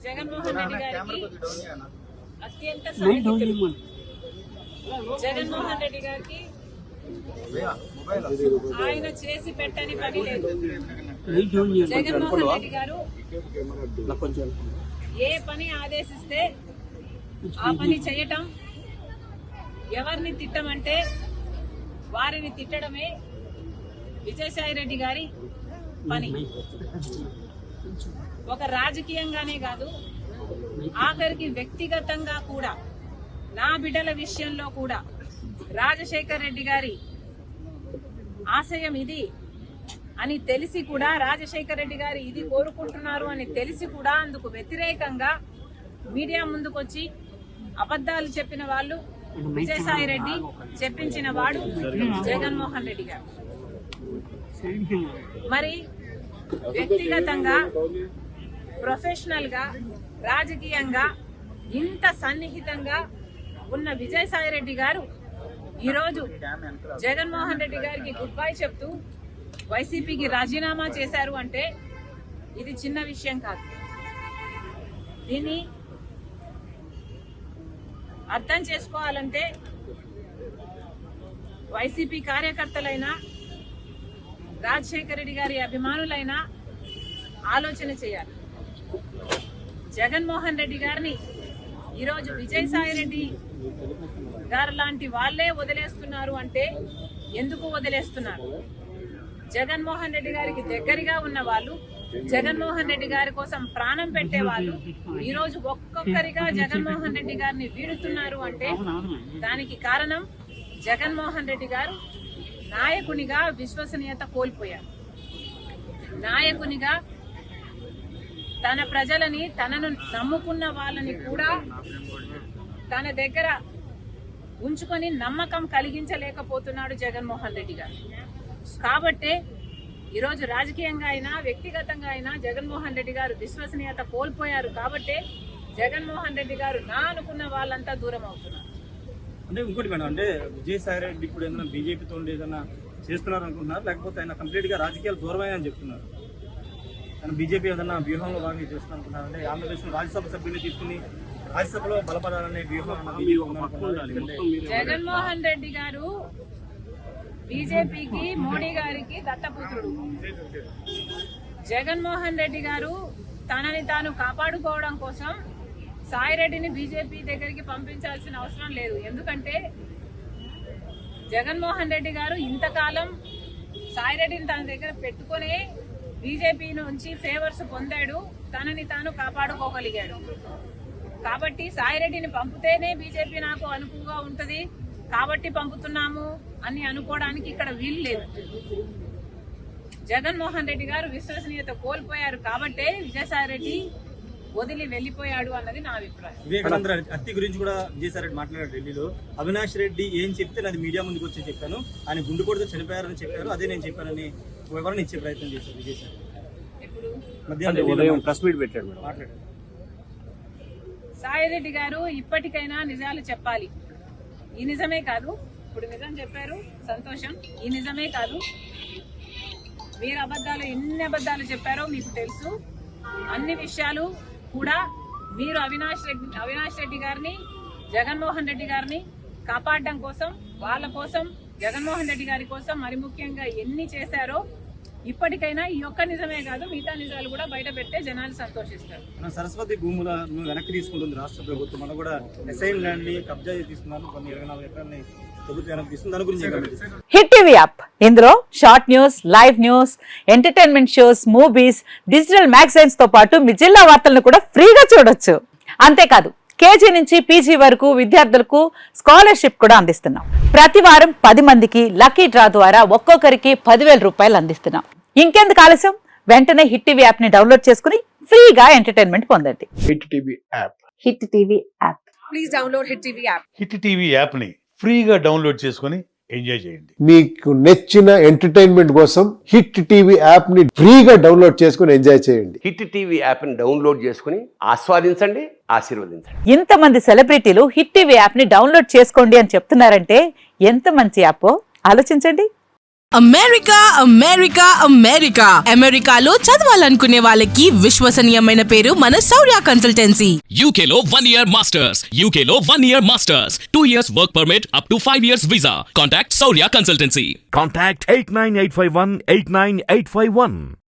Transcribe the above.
జగన్మోహన్ రెడ్డి గారికి అత్యంత సన్నిహితులు. జగన్మోహన్ రెడ్డి గారికి ఆయన చేసి పెట్టని పని లేదు. జగన్మోహన్ రెడ్డి గారు ఏ పని ఆదేశిస్తే ఆ పని చేయటం, ఎవరిని తిట్టమంటే వారిని తిట్టడమే విజయసాయి రెడ్డి గారి పని. ఒక రాజకీయంగానే కాదు, ఆఖరికి వ్యక్తిగతంగా కూడా, నా బిడ్డల విషయంలో కూడా రాజశేఖర్ రెడ్డి గారి ఆశయం ఇది అని తెలిసి కూడా, రాజశేఖర్ రెడ్డి గారు ఇది కోరుకుంటున్నారు అని తెలిసి కూడా అందుకు వ్యతిరేకంగా మీడియా ముందుకొచ్చి అబద్ధాలు చెప్పిన వాళ్ళు విజయసాయి రెడ్డి, చెప్పించిన వాడు జగన్మోహన్ రెడ్డి గారు. మరి వ్యక్తిగతంగా, ప్రొఫెషనల్ గా, రాజకీయంగా ఇంత సన్నిహితంగా ఉన్న విజయసాయి రెడ్డి గారు ఈరోజు జగన్మోహన్ రెడ్డి గారికి గుడ్ బై చెప్తూ వైసీపీకి రాజీనామా చేశారు అంటే ఇది చిన్న విషయం కాదు. దీన్ని అర్థం చేసుకోవాలంటే వైసీపీ కార్యకర్తలైనా, రాజశేఖర రెడ్డి గారి అభిమానులైనా ఆలోచన చేయాలి. జగన్మోహన్ రెడ్డి గారిని ఈరోజు విజయసాయి రెడ్డి గారు లాంటి వాళ్లే వదిలేస్తున్నారు అంటే ఎందుకు వదిలేస్తున్నారు? జగన్మోహన్ రెడ్డి గారికి దగ్గరగా ఉన్న వాళ్ళు, జగన్మోహన్ రెడ్డి గారి కోసం ప్రాణం పెట్టే వాళ్ళు ఈరోజు ఒక్కొక్కరిగా జగన్మోహన్ రెడ్డి గారిని వీడుతున్నారు అంటే దానికి కారణం జగన్మోహన్ రెడ్డి గారు నాయకునిగా విశ్వసనీయత కోల్పోయారు. నాయకునిగా తన ప్రజలని, తనను నమ్ముకున్న వాళ్ళని కూడా తన దగ్గర ఉంచుకొని నమ్మకం కలిగించలేకపోతున్నాడు జగన్మోహన్ రెడ్డి గారు. కాబట్టే ఈరోజు రాజకీయంగా అయినా, వ్యక్తిగతంగా అయినా జగన్మోహన్ రెడ్డి గారు విశ్వసనీయత కోల్పోయారు. కాబట్టే జగన్మోహన్ రెడ్డి గారు నా అనుకున్న వాళ్ళంతా దూరం అవుతున్నారు. అంటే ఇంకోటి మేడం, అంటే విజయసాయి రెడ్డి ఇప్పుడు ఏదైనా బీజేపీతో ఏదైనా చేస్తున్నారు అనుకుంటున్నారు, లేకపోతే ఆయన కంప్లీట్ గా రాజకీయాలు దూరమని చెప్తున్నారు? ఆయన బీజేపీ ఏదైనా వ్యూహంలో భాగంగా చేస్తున్నారు అనుకుంటున్నారు? అంటే ఆంధ్రప్రదేశ్ రాజ్యసభ సభ్యులు తీసుకుని రాజ్యసభలో బలపడాలనే వ్యూహం జగన్మోహన్ రెడ్డి గారు బీజేపీకి, మోడీ గారికి దత్తపుత్రుడు. జగన్మోహన్ రెడ్డి గారు తనని తాను కాపాడుకోవడం కోసం సాయిరెడ్డిని బీజేపీ దగ్గరికి పంపించాల్సిన అవసరం లేదు. ఎందుకంటే జగన్మోహన్ రెడ్డి గారు ఇంతకాలం సాయిరెడ్డిని తన దగ్గర పెట్టుకునే బీజేపీ నుంచి ఫేవర్స్ పొందాడు, తనని తాను కాపాడుకోగలిగాడు. కాబట్టి సాయిరెడ్డిని పంపితేనే బీజేపీ నాకు అనుకువగా ఉంటది కాబట్టి పంపుతున్నాము అని అనుకోవడానికి ఇక్కడ వీలు లేదు. జగన్మోహన్ రెడ్డి గారు విశ్వసనీయత కోల్పోయారు కాబట్టే విజయసాయి రెడ్డి వదిలి వెళ్లిపోయాడు అన్నది నా అభిప్రాయం. వివేకానంద హత్య గురించి కూడా విజయసాయి రెడ్డి మాట్లాడారు ఢిల్లీలో. అవినాష్ రెడ్డి ఏం చెప్తే నాది మీడియా ముందుకు వచ్చి చెప్పాను, ఆయన గుండు కొడితే చనిపోయారని చెప్పారు, అదే నేను చెప్పానని వివరణ ఇచ్చే ప్రయత్నం చేశారు విజయసాయి. ఇప్పుడు మధ్యాహ్నం ప్రెస్ మీట్ పెట్టాడు, మాట్లాడారు. సాయిరెడ్డి గారు ఇప్పటికైనా నిజాలు చెప్పాలి. ఈ నిజమే కాదు, ఇప్పుడు నిజం చెప్పారు, సంతోషం. ఈ నిజమే కాదు, మీరు అబద్ధాలు ఎన్ని అబద్ధాలు చెప్పారో మీకు తెలుసు. అన్ని విషయాలు కూడా మీరు అవినాష్ రెడ్డి గారిని, జగన్మోహన్ రెడ్డి గారిని కాపాడడం కోసం, వాళ్ళ కోసం, జగన్మోహన్ రెడ్డి గారి కోసం మరి ముఖ్యంగా ఎన్ని చేశారో ఇప్పటికైనా ఈ ఒక్క నిజమే కాదు, మిగతా నిజాలు కూడా బయట పెడితే జనాలు సంతోషిస్తారు. సరస్వతి భూములను వెనక్కి తీసుకుంటుంది రాష్ట్ర ప్రభుత్వం. మనం కూడా ఎస్ఐన్ ల్యాండ్ ని కబ్జా తీసుకున్నాను, కొన్ని 24 ఎకరాలని ప్రభుత్వం వెనక్కి తీసుకుంది. దాని గురించి హిట్ టీవీ యాప్, ఇందులో short news, live news, entertainment shows, movies, digital magazines తో పాటు మీ జిల్లా వార్తలను కూడా ఫ్రీగా చూడొచ్చు. అంతేకాదు కేజీ నుంచి పీజీ వరకు విద్యార్థులకు స్కాలర్షిప్ కూడా అందిస్తున్నాం. ప్రతి వారం 10 మందికి లక్కీ డ్రా ద్వారా ఒక్కొక్కరికి 10,000 రూపాయలు అందిస్తున్నాం. ఇంకెందుకు ఆలస్యం, వెంటనే హిట్ టీవీ యాప్ ని డౌన్లోడ్ చేసుకుని ఫ్రీగా ఎంటర్టైన్మెంట్ పొందండి. Hit TV app, hit TV app, please download hit TV app. Hit TV app ని ఫ్రీగా డౌన్లోడ్ చేసుకుని ఎంజాయ్ చేయండి. మీకు నచ్చిన ఎంటర్టైన్మెంట్ కోసం హిట్ టీవీ యాప్ ని ఫ్రీగా డౌన్లోడ్ చేసుకుని ఎంజాయ్ చేయండి. హిట్ టీవీ యాప్ ని డౌన్లోడ్ చేసుకుని ఆస్వాదించండి, ఆశీర్వదించండి. ఇంతమంది సెలబ్రిటీలు హిట్ టీవీ యాప్ ని డౌన్లోడ్ చేసుకోండి అని చెప్తున్నారంటే ఎంత మంచి యాప్ ఆలోచించండి. అమెరికా అమెరికా అమెరికా అమెరికాలో చదవాలనుకునే వాళ్ళకి విశ్వసనీయమైన పేరు మన శౌర్య consultancy. UK Law 1 Year Masters. UK Law 1 Year Masters. 2 years work permit up to 5 years visa. Contact Saurya Consultancy. Contact 89851 89851.